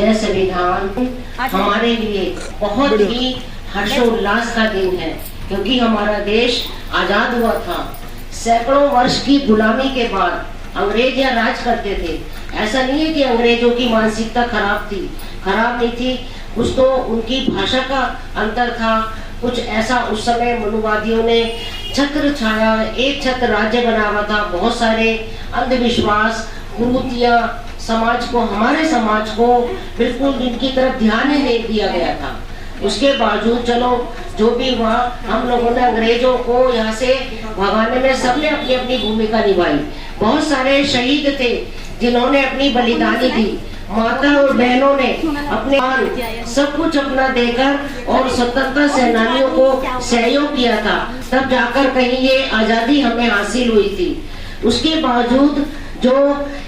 यह संविधान हमारे लिए बहुत ही हर्षोल्लास का दिन है, क्योंकि हमारा देश आजाद हुआ था। सैकड़ों वर्ष की गुलामी के बाद अंग्रेज यहाँ राज करते थे। ऐसा नहीं है कि अंग्रेजों की मानसिकता खराब थी, खराब नहीं थी, कुछ तो उनकी भाषा का अंतर था, कुछ ऐसा उस समय मनुवादियों ने छत्र छाया, एक छत्र राज्य बना हुआ था, बहुत सारे अंधविश्वास, कुरीतियां समाज को, हमारे समाज को बिल्कुल इनकी तरफ ध्यान ही नहीं दिया गया था। उसके बावजूद चलो जो भी हुआ, हम लोगों ने अंग्रेजों को यहाँ से भगाने में सबने अपनी अपनी भूमिका निभाई। बहुत सारे शहीद थे जिन्होंने अपनी बलिदानी दी, माता और बहनों ने अपने सब कुछ अपना देकर और स्वतंत्रता सेनानियों को सहयोग किया था, तब जाकर कहीं ये आजादी हमें हासिल हुई थी। उसके बावजूद जो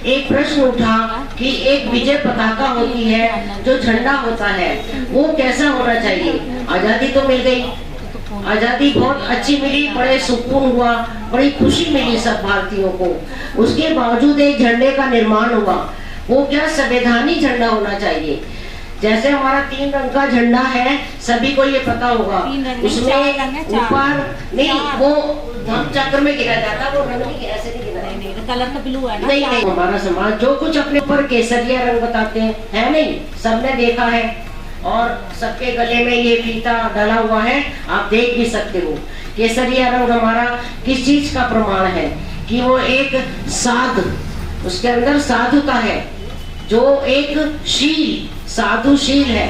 एक प्रश्न उठा कि एक विजय पताका होती है, जो झंडा होता है, वो कैसा होना चाहिए। आजादी तो मिल गई, आजादी बहुत अच्छी मिली, बड़े सुकून हुआ, बड़ी खुशी मिली सब भारतीयों को। उसके बावजूद एक झंडे का निर्माण हुआ, वो क्या संवैधानिक झंडा होना चाहिए। जैसे हमारा 3 रंग का झंडा है, सभी को ये पता होगा, उसमें ऊपर नहीं वो धम चक्र में गिरा जाता, वो रंग नहीं, ऐसे नहीं गिरा, कलर का ब्लू है ना। नहीं नहीं, हमारा समाज जो कुछ अपने ऊपर केसरिया रंग बताते हैं, है नहीं, सबने देखा है, और सबके गले में ये फीता डाला हुआ है, आप देख भी सकते हो। केसरिया रंग हमारा किस चीज का प्रमाण है कि वो एक साध, उसके अंदर साधुता है, जो एक शील, साधुशील है,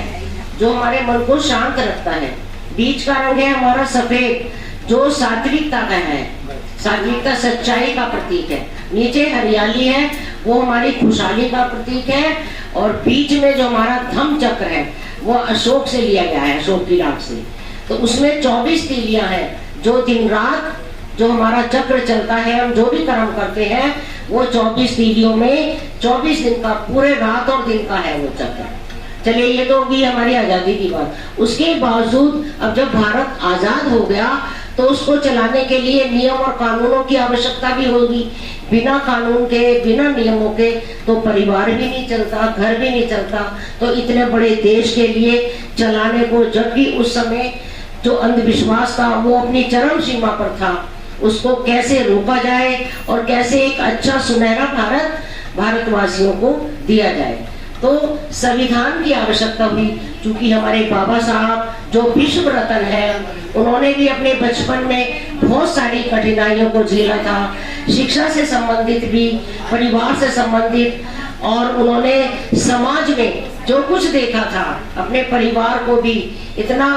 जो हमारे मन को शांत रखता है। बीच का रंग है हमारा सफेद, जो सात्विकता का है, सात्विकता सच्चाई का प्रतीक है। नीचे हरियाली है, वो हमारी खुशहाली का प्रतीक है, और बीच में जो हमारा धम चक्र है वो अशोक से लिया गया है, अशोक की डाक से। तो उसमें 24 तीलियां हैं, जो दिन रात जो हमारा चक्र चलता है, हम जो भी कर्म करते हैं वो 24 तीलियों में 24 दिन का, पूरे रात और दिन का है वो चक्र। चलिए, ये तो होगी हमारी आजादी की बात। उसके बावजूद अब जब भारत आजाद हो गया तो उसको चलाने के लिए नियम और कानूनों की आवश्यकता भी होगी। बिना कानून के, बिना नियमों के तो परिवार भी नहीं चलता, घर भी नहीं चलता। तो इतने बड़े देश के लिए चलाने को, जबकि उस समय जो अंधविश्वास था वो अपनी चरम सीमा पर था, उसको कैसे रोका जाए और कैसे एक अच्छा सुनहरा भारत भारतवासियों को दिया जाए, तो संविधान की आवश्यकता हुई। क्योंकि हमारे बाबा साहब जो विश्व रत्न है, उन्होंने भी अपने बचपन में बहुत सारी कठिनाइयों को झेला था, शिक्षा से संबंधित भी, परिवार से संबंधित, और उन्होंने समाज में जो कुछ देखा था, अपने परिवार को भी इतना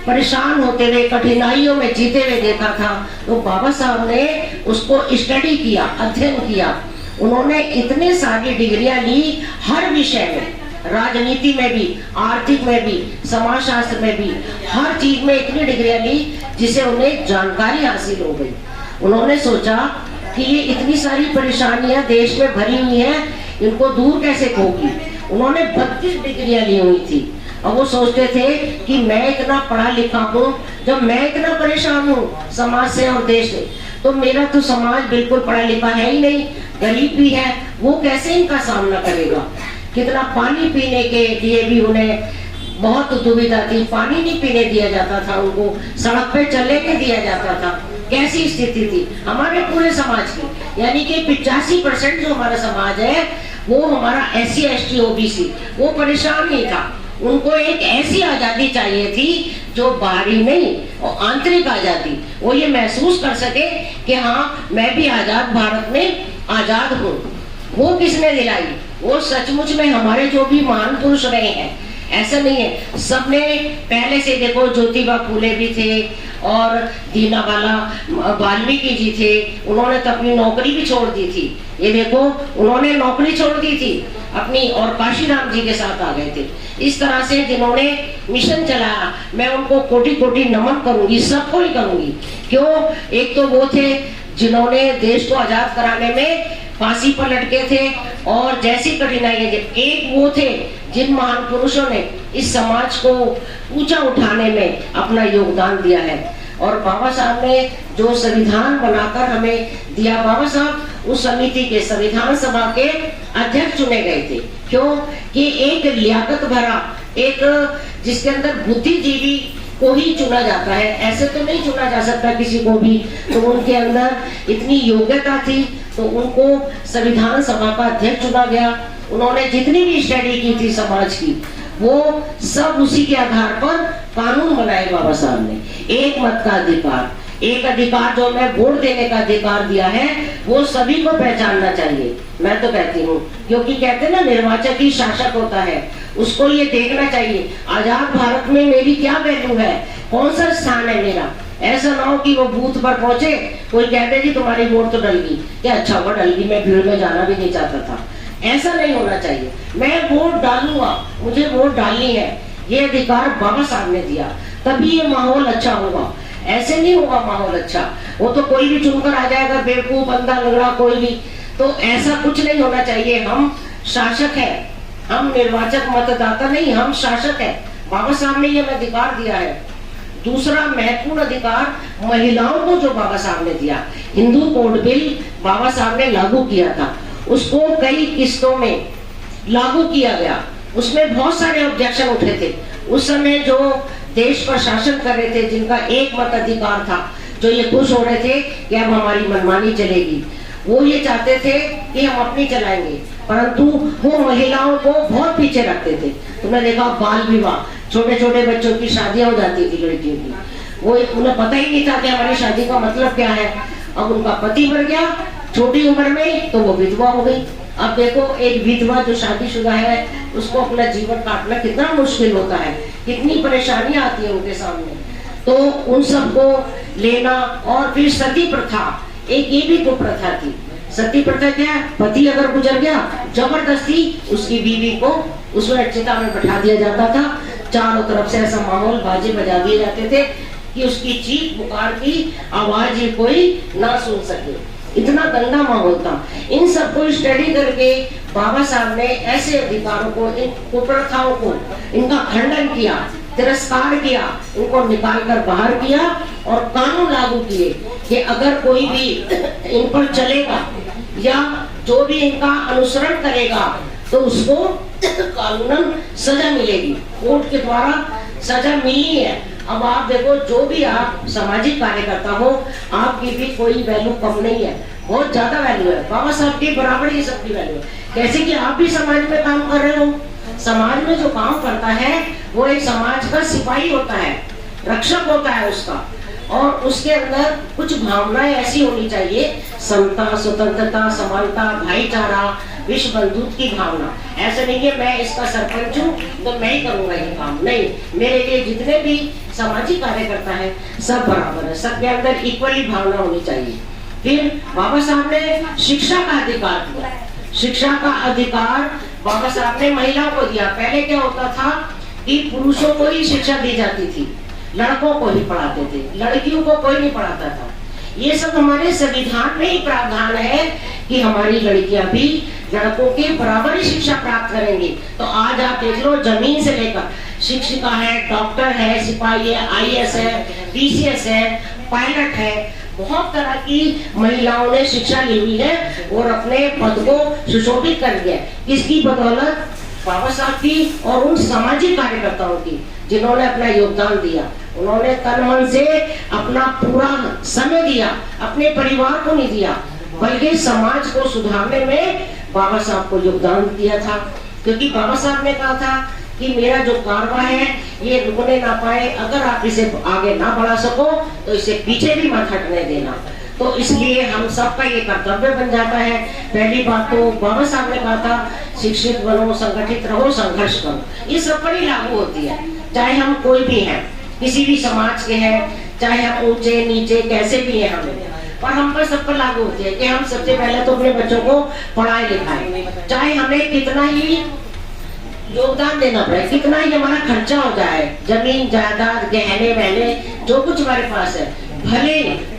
परेशान होते हुए, कठिनाइयों में जीते हुए देखा था। तो बाबा साहब ने उसको स्टडी किया, अध्ययन किया। उन्होंने इतने सारी डिग्रियां ली हर विषय में, राजनीति में भी, आर्थिक में भी, समाजशास्त्र में भी, हर चीज में इतनी डिग्रियां ली जिसे उन्हें जानकारी हासिल हो गई। उन्होंने सोचा कि ये इतनी सारी परेशानियां देश में भरी हुई हैं, इनको दूर कैसे होगी। उन्होंने 32 डिग्रियां ली हुई थी, और वो सोचते थे कि मैं इतना पढ़ा लिखा हूँ, जब मैं इतना परेशान हूँ समाज से और देश से, तो मेरा तो समाज बिल्कुल पढ़ा लिखा है ही नहीं, गरीब भी है, वो कैसे इनका सामना करेगा। कितना पानी पीने के लिए भी उन्हें बहुत दुविधा थी, पानी नहीं पीने दिया जाता था उनको, सड़क पे चलने नहीं दिया जाता था। कैसी स्थिति थी हमारे पूरे समाज की, यानी कि 85% जो हमारा समाज है वो हमारा SC ST OBC, वो परेशान नहीं था। उनको एक ऐसी आजादी चाहिए थी जो बाहरी नहीं और आंतरिक आजादी, वो ये महसूस कर सके कि हाँ मैं भी आजाद भारत में आजाद हूँ। वो किसने दिलाई? वो सचमुच में हमारे जो भी महान पुरुष रहे हैं। ऐसा नहीं है, सबने पहले से देखो, ज्योतिबा फूले भी थे, और दीनदयाल वाल्मीकि जी थे, उन्होंने तो अपनी नौकरी भी छोड़ दी थी। ये देखो, उन्होंने नौकरी छोड़ दी थी अपनी, और काशीराम जी के साथ आ गए थे। इस तरह से जिन्होंने मिशन चलाया, मैं उनको कोटि कोटि नमन करूंगी, सबको ही करूंगी। क्यों? एक तो वो थे जिन्होंने देश को आजाद कराने में फांसी पर लटके थे, और जैसी कठिनाइयां, एक वो थे जिन महान पुरुषों ने इस समाज को ऊंचा उठाने में अपना योगदान दिया है। और बाबा साहब ने जो संविधान बनाकर हमें दिया, बाबा साहब उस समिति के संविधान सभा के अध्यक्ष चुने गए थे। क्यों? कि एक लियाकत भरा, एक जिसके अंदर बुद्धिजीवी को ही चुना जाता है, ऐसे तो नहीं चुना जा सकता किसी को भी। तो उनके अंदर इतनी योग्यता थी तो उनको संविधान सभा का अध्यक्ष चुना गया। उन्होंने जितनी भी स्टडी की थी समाज की, वो सब उसी के आधार पर कानून बनाए बाबा साहब ने। एक मत का अधिकार, एक अधिकार जो मैं वोट देने का अधिकार दिया है, वो सभी को पहचानना चाहिए, मैं तो कहती हूँ। क्योंकि कहते हैं ना, निर्वाचक ही शासक होता है, उसको ये देखना चाहिए आजाद भारत में मेरी क्या वैल्यू है, कौन सा स्थान है मेरा। ऐसा ना हो कि वो बूथ पर पहुंचे, कोई कहते जी तुम्हारी वोट तो डल गई, क्या अच्छा हुआ डल गई, मैं भीड़ में जाना भी नहीं चाहता था। ऐसा नहीं होना चाहिए। मैं वोट डालूंगा, मुझे वोट डालनी है, ये अधिकार बाबा साहब ने दिया, तभी ये माहौल अच्छा होगा। ऐसे नहीं होगा माहौल अच्छा, वो तो कोई भी चुनकर आ जाएगा, बेवकूफ बंदा लंगड़ा कोई भी। तो ऐसा कुछ नहीं होना चाहिए। हम शासक है, हम निर्वाचक मतदाता नहीं, हम शासक है। बाबा साहब ने ये अधिकार दिया है। दूसरा महत्वपूर्ण अधिकार महिलाओं को जो बाबा साहब ने दिया, हिंदू कोड बिल बाबा साहब ने लागू किया था, उसको कई किस्तों में लागू किया गया। उसमें बहुत सारे ऑब्जेक्शन उठे थे। उस समय जो देश पर शासन कर रहे थे, जिनका एक मत अधिकार था, जो ये खुश हो रहे थे कि अब हमारी मनमानी चलेगी, वो ये चाहते थे कि हम अपनी चलाएंगे, परंतु वो महिलाओं को बहुत पीछे रखते थे। तुमने देखा बाल विवाह, छोटे छोटे बच्चों की शादियां हो जाती थी लड़कियों की, वो उन्हें पता ही नहीं था कि हमारी शादी का मतलब क्या है। अब उनका पति मर गया छोटी उम्र में तो वो विधवा हो गई। अब देखो, एक विधवा जो शादीशुदा है, उसको अपना जीवन काटना कितना मुश्किल होता है, कितनी परेशानियां आती है उनके सामने। तो उन सबको लेना, और फिर सती प्रथा, एक ये भी कुप्रथा थी। सती प्रथा क्या है? पति अगर गुजर गया, जबरदस्ती उसकी बीवी को उसमें चिता में बैठा दिया जाता था। चारों तरफ से ऐसा माहौल, बाजे बजा दिए जाते थे कि उसकी चीख पुकार की आवाज ही कोई ना सुन सके। इतना गंदा माहौल था। इन सबको स्टडी करके बाबा साहब ने ऐसे अधिकारों को, इन कुप्रथाओं को, इनका खंडन किया, तिरस्कार किया, इनको निकाल कर बाहर किया और कानून लागू किए कि अगर कोई भी इन पर चलेगा या जो भी इनका अनुसरण करेगा तो उसको कानूनन सजा मिलेगी, कोर्ट के द्वारा सजा मिलनी है। अब आप देखो, जो भी आप सामाजिक कार्यकर्ता हो, आपकी भी कोई वैल्यू कम नहीं है, बहुत ज्यादा वैल्यू है। बाबा साहब की बराबर ही सबकी वैल्यू है। कैसे कि आप भी समाज में काम कर रहे हो। समाज में जो काम करता है वो एक समाज का सिपाही होता है, रक्षक होता है उसका, और उसके अंदर कुछ भावनाएं ऐसी होनी चाहिए, समता, स्वतंत्रता, समानता, भाईचारा, विश्व बंधुत्व की भावना। ऐसे नहीं है मैं इसका सरपंच हूँ तो मैं ही करूंगा ये काम, नहीं। मेरे लिए जितने भी सामाजिक कार्यकर्ता है सब बराबर है, सबके अंदर इक्वली भावना होनी चाहिए। फिर बाबा साहब ने शिक्षा का अधिकार दिया। शिक्षा का अधिकार बाबा साहब ने महिलाओं को दिया। पहले क्या होता था कि पुरुषों को ही शिक्षा दी जाती थी, लड़कों को ही पढ़ाते थे, लड़कियों को कोई नहीं पढ़ाता था। ये सब हमारे संविधान में ही प्रावधान है कि हमारी लड़कियां भी लड़कों के बराबर ही शिक्षा प्राप्त करेंगी। तो आज आप देख लो, जमीन से लेकर शिक्षिका है, डॉक्टर है, सिपाही है, IAS है, PCS है, पायलट है, बहुत तरह की महिलाओं ने शिक्षा ली हुई है और अपने पद को सुशोभित कर दिया। किसकी बदौलत? बाबा साहब की और उन सामाजिक कार्यकर्ताओं की जिन्होंने अपना योगदान दिया। उन्होंने तन मन से अपना पूरा समय दिया, अपने परिवार को नहीं दिया, बल्कि समाज को सुधारने में बाबा साहब को योगदान दिया था। क्योंकि बाबा साहब ने कहा था कि मेरा जो कारवा है ये रुकने ना पाए, अगर आप इसे आगे ना बढ़ा सको तो इसे पीछे भी मत हटने देना। तो इसलिए हम सबका ये कर्तव्य बन जाता है। पहली बात तो बाबा साहब ने कहा था, शिक्षित बनो, संगठित रहो, संघर्ष करो। ये सब पर ही लागू होती है, चाहे हम कोई भी हैं, किसी भी समाज के हैं, चाहे हम ऊंचे नीचे कैसे भी हैं, हमें पर हम पर सब पर लागू होती है कि हम सबसे पहले तो अपने बच्चों को पढ़ाए लिखाए, चाहे हमें कितना ही योगदान देना पड़े, कितना ही हमारा खर्चा हो जाए, जमीन जायदाद गहने वहने जो कुछ हमारे पास है, भले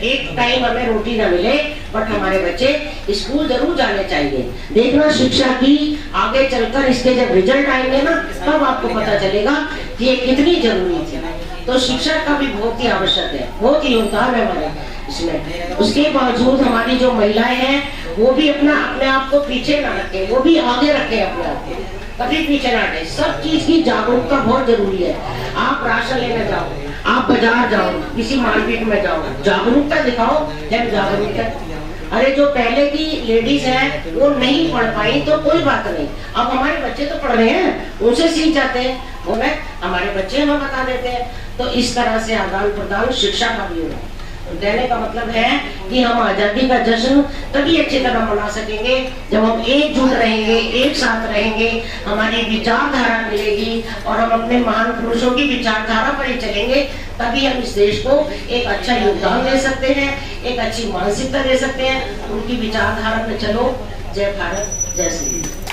एक टाइम हमें रोटी ना मिले, बट हमारे बच्चे स्कूल जरूर जाने चाहिए। देखना शिक्षा की आगे चलकर इसके जब रिजल्ट आएंगे ना, तब आपको पता चलेगा कि ये कितनी जरूरी थी। तो शिक्षा का भी बहुत ही आवश्यक है, बहुत ही योगदान है हमारे इसमें। उसके बावजूद हमारी जो महिलाएं हैं वो भी अपने आप को पीछे ना रखें, वो भी आगे रखें अपने आप को, कभी पीछे ना हटे। सब चीज की जागरूकता बहुत जरूरी है। आप राशन लेने जाओ, आप बाजार जाओ, किसी मार्केट में जाओ, जागरूकता दिखाओ, जब जागरूकता। अरे जो पहले की लेडीज है वो नहीं पढ़ पाई तो कोई बात नहीं, अब हमारे बच्चे तो पढ़ रहे हैं, उनसे सीख जाते हैं, उन्हें हमारे बच्चे हमें बता देते हैं। तो इस तरह से आदान प्रदान शिक्षा का भी होगा। कहने का मतलब है कि हम आजादी का जश्न तभी अच्छी तरह मना सकेंगे जब हम एकजुट रहेंगे, एक साथ रहेंगे, हमारी विचारधारा मिलेगी और हम अपने महान पुरुषों की विचारधारा पर ही चलेंगे। तभी हम इस देश को एक अच्छा योगदान दे सकते हैं, एक अच्छी मानसिकता दे सकते हैं। उनकी विचारधारा पे चलो। जय भारत, जय श्री राम।